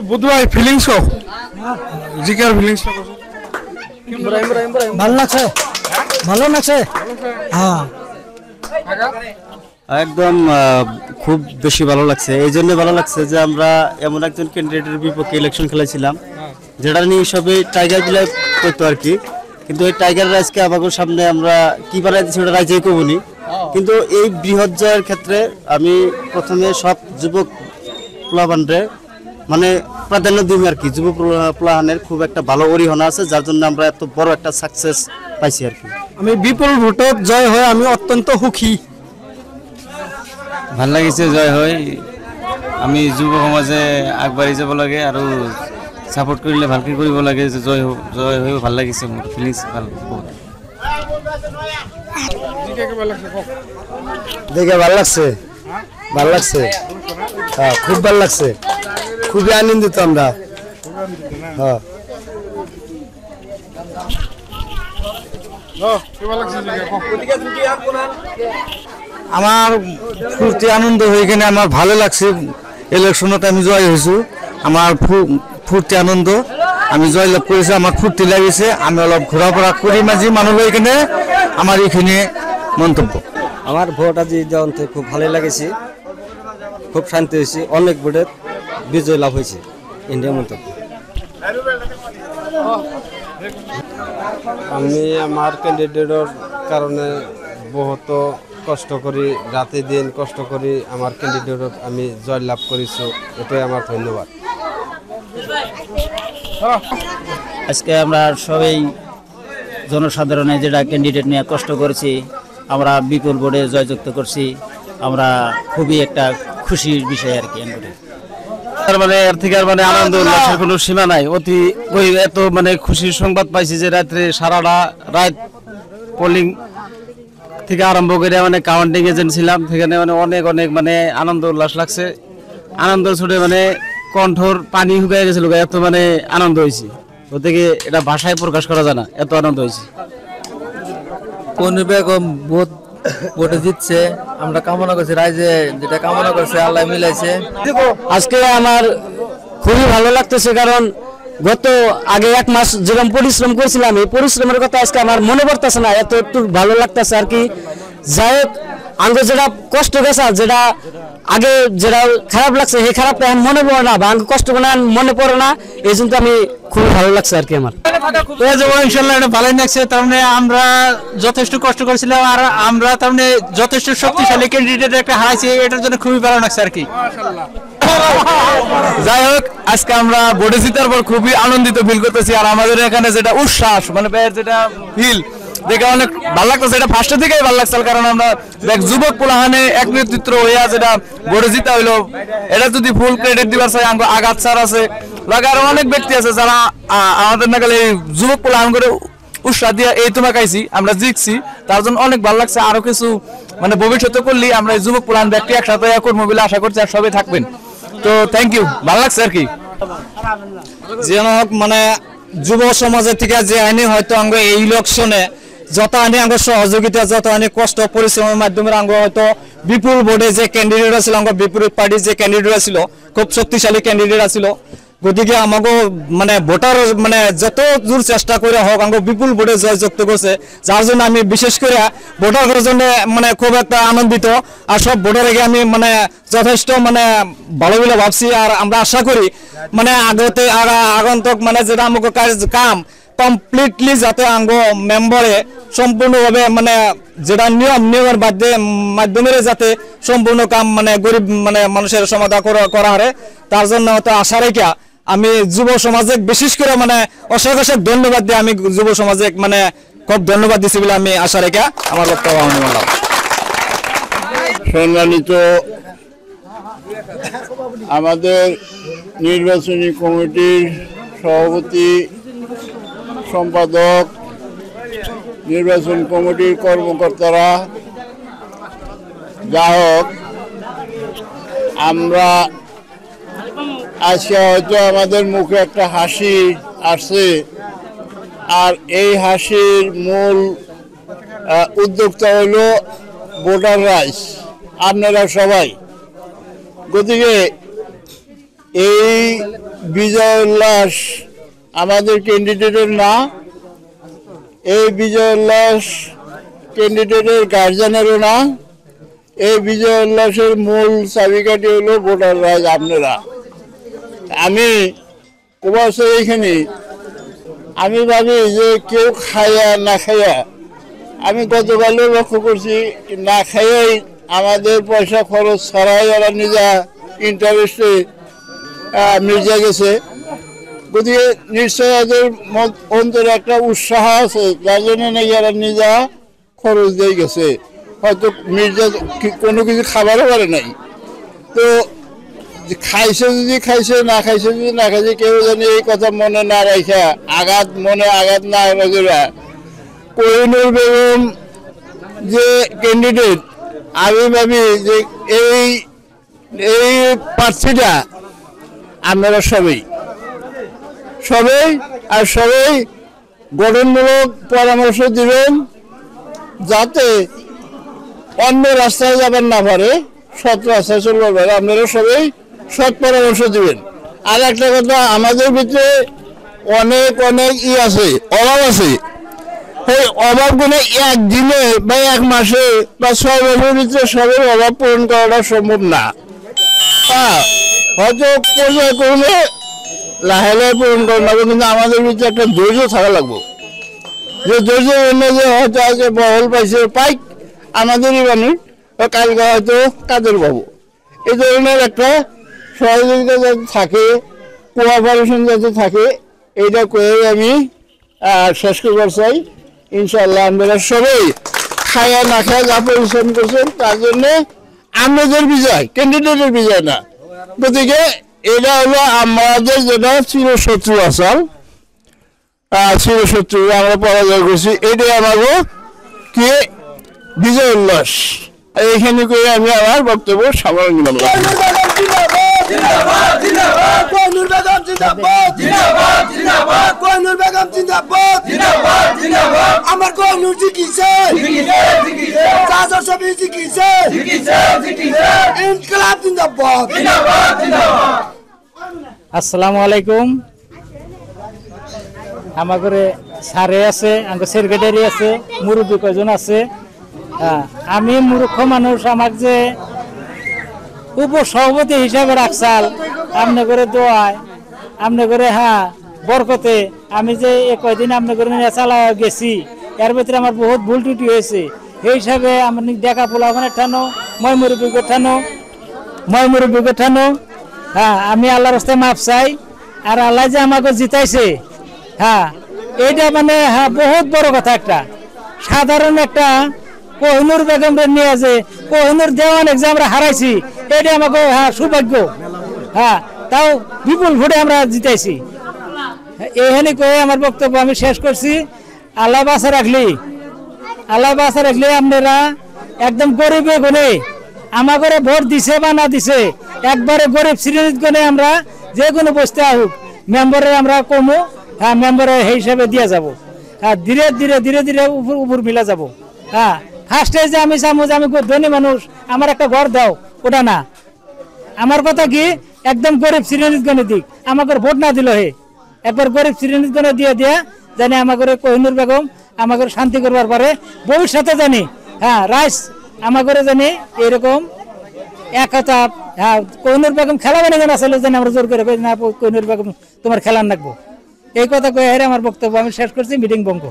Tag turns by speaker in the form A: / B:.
A: বুধবার ফিলিংস কো জিকার ফিলিংস
B: ভালো লাগছে, ভালো লাগছে। হ্যাঁ,
C: একদম খুব বেশি ভালো লাগছে। এই জন্য ভালো লাগছে যে আমরা এমন একজন ক্যান্ডিডেটের বিপক্ষে ইলেকশন খেলেছিলাম যেটা নিয়ে সবই টাইগার বিলাই করতো আর কি, কিন্তু এই টাইগার রাইজকে আমাদের সামনে আমরা কি বানাই দিচ্ছি ওটা রাইজেই কমুনি। কিন্তু এই বৃহৎ জয়ের ক্ষেত্রে আমি প্রথমে সব যুবক প্লাবানরে মানে প্রাধান্য দিব আর কি। যুব প্লাহানের খুব একটা ভালো অরিহণা আছে, যার জন্য আমরা এত বড় একটা সাকসেস পাইছি আর কি।
B: আমি বিপুল ভোটত জয় হয়ে আমি অত্যন্ত সুখী।
C: ভাল লাগিছে জয় হয়। আমি যুৱ সমাজে আগবাঢ়ি যাব লাগে আৰু সাপোর্ট কৰিলে ভালকৈ কৰিব লাগে। যে জয় হৈ ভাল লাগিছে, মোৰ ফিলিংস ভাল।
B: দেখে ভালো লাগছে, ভালো লাগছে। হ্যাঁ, খুব ভালো লাগছে, খুবই আনন্দিত আমরা। হ্যাঁ, আমার ফুর্তি আনন্দ হয়ে গেলে আমার ভালো লাগছে। ইলেকশনত আমি জয় হয়েছি, আমার ফুর্তি আনন্দ, আমি জয় লাভ করেছি, আমার ফুর্তি লাগিছে। আমি অলপ ঘোরাফেরা করি মাঝে মানুষ এখানে, আমার এখানে মন্তব্য।
C: আমার ভোট আজি দেওয়াতে খুব ভালো লাগেছে, খুব শান্তি হয়েছে, অনেক ভোটে বিজয় লাভ হয়েছে। ইন্ডিয়া মন্তব্য।
D: আমি আমার ক্যান্ডিডেটের কারণে বহুত কষ্ট করি, রাতে দিন কষ্ট করি, আমার ক্যান্ডিডেটত আমি জয় লাভ করেছি, এটাই আমার ধন্যবাদ।
E: আজকে আমরা সবাই জনসাধারণে যেটা ক্যান্ডিডেট নিয়ে কষ্ট করেছি, আমরা বিপুল ভোটে জয়যুক্ত করছি। আমরা খুবই একটা খুশির বিষয় আর কি।
C: মানে এর থেকে আর মানে আনন্দ উল্লাসের কোনো সীমা নাই। অতি ওই এত মানে খুশির সংবাদ পাইছি যে রাত্রে সারাটা রাত পোলিং থেকে আরম্ভ করে মানে কাউন্টিং এজেন্ট ছিলাম, সেখানে মানে অনেক অনেক মানে আনন্দ উল্লাস লাগছে। আনন্দ ছুটে মানে কণ্ঠর পানি শুকাই গেছিল, এত মানে আনন্দ হয়েছে। ওদিকে এটা ভাষায় প্রকাশ করা যায় না, এত আনন্দ হয়েছে।
F: কোন বেগম ভোটে জিতছে, আমরা কামনা করছি, রাইজে যেটা কামনা করছে আল্লাহ মিলাইছে।
E: আজকে আমার খুবই ভালো লাগতেছে, কারণ গত আগে 1 মাস যেরকম পরিশ্রম করেছিলাম, এই পরিশ্রমের কথা আজকে আমার মনে পড়তেছে না, এত একটু ভালো লাগতেছে আর কি। যাই হোক, আঙ্গ যেটা কষ্ট গেছে, যেটা আগে যেটা খারাপ লাগছে, সেই খারাপটা এখন মনে পড়ে না, বা আঙ্গ কষ্ট মনে পড়ে না, এই জন্য আমি খুবই ভালো লাগছে আর কি। আমার
B: ইনশাল্লাহ এটা ভালোই লাগছে। তার মানে আমরা যথেষ্ট কষ্ট করেছিলাম, আর আমরা তার মানে যথেষ্ট শক্তিশালী ক্যান্ডিডেট একটা হারাইছি, এটার জন্য খুবই ভালো লাগছে আর কি।
C: যাই হোক, আজকে আমরা ভোটে জিতার পর খুবই আনন্দিত ফিল করতেছি। আর আমাদের এখানে যেটা উচ্ছ্বাস মানে যেটা ফিল দেখে অনেক ভালো লাগতেছে। এটা ফার্স্টের থেকেই ভালো লাগছে, কারণ আমরা দেখ যুবক পোলাহানে এক নেতৃত্ব হইয়া যেটা ভোটে জিতা হইলো, এটা যদি ফুল ক্রেডিট দিবার চাই আঘাত স্যার আছে, আরো অনেক ব্যক্তি আছে যারা আমাদের নাগালে এই যুবক পোলাহান করে উৎসাহ দিয়ে এই তোমাকে আইছি, আমরা জিতছি, তার জন্য অনেক ভালো লাগছে। আরো কিছু মানে ভবিষ্যতে করলি আমরা এই যুবক পোলাহান ব্যক্তি একসাথে করবো বলে আশা করছি, আর সবাই থাকবেন। তো থ্যাংক ইউ, ভালো লাগছে আর কি।
B: যেন হোক মানে যুব সমাজের থেকে যে আইনি হয়তো আঙ্গ এই ইলেকশনে যত আনি আঙ্গ সহযোগিতা, যত আনি কষ্ট পরিশ্রমের মাধ্যমে আঙ্গ হয়তো বিপুল ভোটে যে ক্যান্ডিডেট আছিল, আঙ্গ বিপরীত পার্টির যে ক্যান্ডিডেট আছিল, খুব শক্তিশালী ক্যান্ডিডেট আছিল। গতিকে আমাকে মানে ভোটার মানে যত দূর চেষ্টা করে হোক আঙ্গ বিপুল ভোটে জয়যুক্ত করছে, যার জন্য আমি বিশেষ করে ভোটারের জন্য মানে খুব একটা আনন্দিত। আর সব ভোটারকে আমি মানে যথেষ্ট মানে ভালো বলে ভাবছি। আর আমরা আশা করি মানে আগন্তক মানে যেটা আমাকে কাম কমপ্লিটলি যাতে আঙ্গ মেম্বারে সম্পূর্ণভাবে মানে যেটা নিয়মের মাধ্যমে যাতে সম্পূর্ণ কাম মানে গরিব মানে মানুষের সমাধান করা হয়, তার জন্য হয়তো আশা রেখা আমি যুব সমাজে বিশেষ করে মানে অশেষ ধন্যবাদ দিয়ে আমি যুব সমাজে মানে খুব ধন্যবাদ দিচ্ছি বলে আমি আশা রেখা আমার বক্তব্য বললাম।
A: সম্মানিত আমাদের নির্বাচনী কমিটির সভাপতি, সম্পাদক, নির্বাচন কমিটির কর্মকর্তারা, যা হোক, আমরা আজকে হয়তো আমাদের মুখে একটা হাসি আসছে, আর এই হাসির মূল উদ্যোক্তা হইল ভোটার রাইজ, আপনারা সবাই গতিকে এই বিজয় উল্লাস আমাদের ক্যান্ডিডেটের না, এই বিজয় উল্লাস ক্যান্ডিডেটের গার্জিয়ানেরও না, এই বিজয় উল্লাসের মূল চাবিকাঠি হলো ভোটাররা, আপনারা। আমি প্রবাসে এইখানে আমি ভাবি যে কেউ খাইয়া না খাইয়া, আমি গতকালও লক্ষ্য করছি না খাইয়াই আমাদের পয়সা খরচ ছাড়াই ওরা নিজা ইন্টারেস্টে মির্জা গেছে। গতিকে নিশ্চয় ওদের অন্তরে একটা উৎসাহ আছে, যার জন্য নাকি এরা নিজা খরচ দিয়ে গেছে। হয়তো মির্জা কোনো কিছু খাবারও পারে নাই, তো খাইছে যদি খাইছে, না খাইছে যদি না খাইছে, কেউ জানি এই কথা মনে না রাখা, মনে আঘাত না রাখা। কোহিনুর বেগম যে ক্যান্ডিডেট, আমি ভাবি যে এই প্রার্থীটা আপনারা সবাই আর সবাই গঠনমূলক পরামর্শ দিবেন, যাতে অন্য রাস্তায় যাবেন না পারে, সৎ রাস্তায় চলতে পারে। আপনারা সবাই সৎ পরামর্শ দিবেন। আর একটা কথা, আমাদের ভিতরে অনেক আছে, অভাব আছে। এই অভাবগুলো একদিনে বা এক মাসে বা 6 মাসের ভিতরে সবের অভাব পূরণ করাটা সম্ভব না। হয়তো পর্যায়ক্রমে লাহে পূরণ করা লাগবে, কিন্তু আমাদের ভিতরে একটা ধৈর্য থাকা লাগবে। যে ধৈর্য যে হয়তো আজকে বহল পাইছে পাইক আমাদেরই মানুষ, কালকে হয়তো কাদের পাবো। এই ধরনের একটা সহযোগিতা যাতে থাকে, কোঅপারেশন যাতে থাকে, এইটা করে আমি শেষ করবার চাই। ইনশাল্লাহ আপনারা সবাই খায়া না খায়া যা পরিশ্রম করছেন, তার জন্য আমাদের বিজয়, ক্যান্ডিডেটের বিজয় না। গতিকে এটা হলো আমাদের যেটা চিরশত্রু আসাল, চিরশত্রু আমরা পরাজয় করছি, এটাই আমারও কি বিজয় উল্লাস। এইখানে করে আমি আমার বক্তব্য সামনে নিলাম।
G: আমার কোহিনুর জিকিছে, ইনকলাব জিন্দাবাদ।
E: আসসালামু আলাইকুম। আমার ঘরে সারে আছে, আমার সেক্রেটারি আছে, মুরব্বী কয়জন আছে। আমি মূর্খ মানুষ, আমার যে উপসভাপতি হিসাবে রাখছাল, আপনি করে দোয়ায়, আপনি করে বরকতে আমি যে কয়দিন আপনি করে চালা গেছি, এর ভিতরে আমার বহুত ভুল ত্রুটি হয়েছে। এই হিসাবে আমি দেখা পোলা মানে ঠানো মই মুরব্বীকে ঠানো আমি আল্লাহর রাস্তায় মাপ চাই। আর আল্লাহ যে আমাকে জিতাইছে, এইটা মানে বহুত বড় কথা। একটা সাধারণ একটা কোহিনুর বেগম নিয়ে যে কোহিনুর দেওয়ান এক্সাম আমরা হারাইছি, এটা আমাকে সৌভাগ্য। তাও বিপুল ভোটে আমরা জিতাইছি। এইখানে কয়ে আমার বক্তব্য আমি শেষ করছি। আল্লাহ বাসা রাখলি আপনারা একদম গরিবে গনে আমাকে ভোট দিছে বা না দিছে, একবারে গরিব শ্রেণীর গনে আমরা যে কোনো বসতে আহুক মেম্বারে আমরা কমু, মেম্বারে সেই হিসাবে দিয়ে যাব। ধীরে ধীরে উপর মিলা যাব। ফার্স্টে যে আমি চামু যে আমি ধনী মানুষ, আমার একটা ঘর দাও, ওটা না। আমার কথা কি একদম গরিব শ্রেণীর গনে দিক, আমাকে ভোট না দিল একবার গরিব শ্রেণীর গনে দিয়ে জানি আমাকে কোহিনুর বেগম আমাকে শান্তি করবার পারে ভবিষ্যতে জানি। রাইস আমাকে জানি এরকম একতা। কোহিনুর বেগম খেলা বানিয়ে জানা আসলে জানি আমরা জোর করে না, কোহিনুর বেগম তোমার খেলার রাখবো। এই কথা কয়ে আমার বক্তব্য আমি শেষ করছি। মিটিং বঙ্গ।